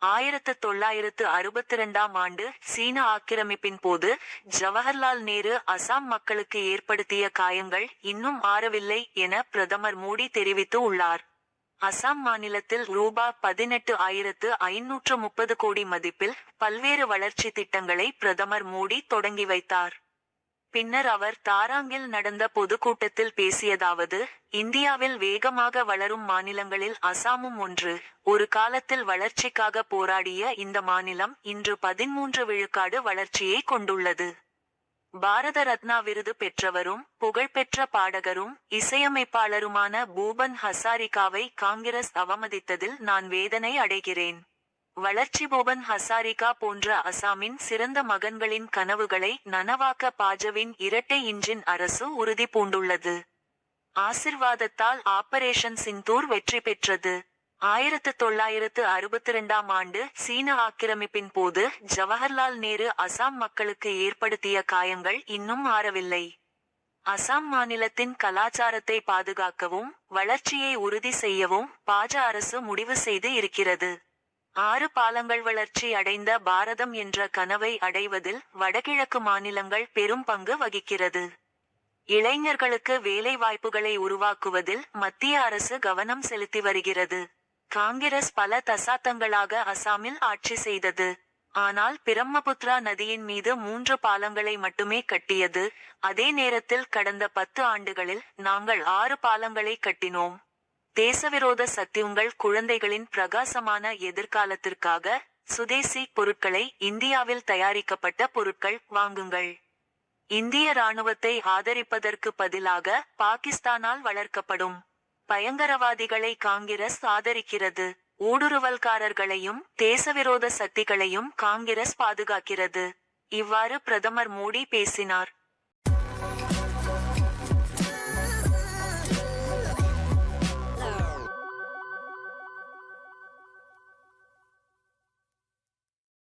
1962ஆம் ஆண்டு சீன ஆக்கிரமிப்பின் போது ஜவஹர்லால் நேரு அசாம் மக்களுக்கு ஏற்படுத்திய காயங்கள் இன்னும் ஆறவில்லை என பிரதமர் மோடி தெரிவித்து உள்ளார். அசாம் மாநிலத்தில் ரூபாய் 18,530 கோடி மதிப்பில் பல்வேறு வளர்ச்சி திட்டங்களை பிரதமர் மோடி தொடங்கி வைத்தார். பின்னர் அவர் தாராங்கில் நடந்த பொதுக்கூட்டத்தில் பேசியதாவது: இந்தியாவில் வேகமாக வளரும் மாநிலங்களில் அசாமும் ஒன்று. ஒரு காலத்தில் வளர்ச்சிக்காக போராடிய இந்த மாநிலம் இன்று 13 விழுக்காடு வளர்ச்சியை கொண்டுள்ளது. பாரத ரத்னா விருது பெற்றவரும் புகழ்பெற்ற பாடகரும் இசையமைப்பாளருமான பூபன் ஹசாரிகாவை காங்கிரஸ் அவமதித்ததில் நான் வேதனை அடைகிறேன். வளர்ச்சி பூபன் ஹசாரிகா போன்ற அசாமின் சிறந்த மகன்களின் கனவுகளை நனவாக்க பாஜவின் இரட்டை இன்ஜின் அரசு உறுதி பூண்டுள்ளது. ஆசிர்வாதத்தால் ஆபரேஷன் சிந்தூர் வெற்றி பெற்றது. 1962ஆம் ஆண்டு சீன ஆக்கிரமிப்பின் போது ஜவஹர்லால் நேரு அசாம் மக்களுக்கு ஏற்படுத்திய காயங்கள் இன்னும் ஆறவில்லை. அசாம் மாநிலத்தின் கலாச்சாரத்தை பாதுகாக்கவும் வளர்ச்சியை உறுதி செய்யவும் பாஜ அரசு முடிவு செய்து இருக்கிறது. 6 பாலங்கள் வளர்ச்சி அடைந்த பாரதம் என்ற கனவை அடைவதில் வடகிழக்கு மாநிலங்கள் பெரும் பங்கு வகிக்கிறது. இளைஞர்களுக்கு வேலை வாய்ப்புகளை உருவாக்குவதில் மத்திய அரசு கவனம் செலுத்தி வருகிறது. காங்கிரஸ் பல தசாப்தங்களாக அசாமில் ஆட்சி செய்தது. ஆனால் பிரம்மபுத்ரா நதியின் மீது 3 பாலங்களை மட்டுமே கட்டியது. அதே நேரத்தில் கடந்த 10 ஆண்டுகளில் நாங்கள் 6 பாலங்களை கட்டினோம். தேசவிரோத சக்தி உங்கள் குழந்தைகளின் பிரகாசமான எதிர்காலத்திற்காக சுதேசி பொருட்களை, இந்தியாவில் தயாரிக்கப்பட்ட பொருட்கள் வாங்குங்கள். இந்திய ராணுவத்தை ஆதரிப்பதற்கு பதிலாக பாகிஸ்தானால் வளர்க்கப்படும் பயங்கரவாதிகளை காங்கிரஸ் ஆதரிக்கிறது. ஊடுருவல்காரர்களையும் தேசவிரோத சக்திகளையும் காங்கிரஸ் பாதுகாக்கிறது. இவ்வாறு பிரதமர் மோடி பேசினார்.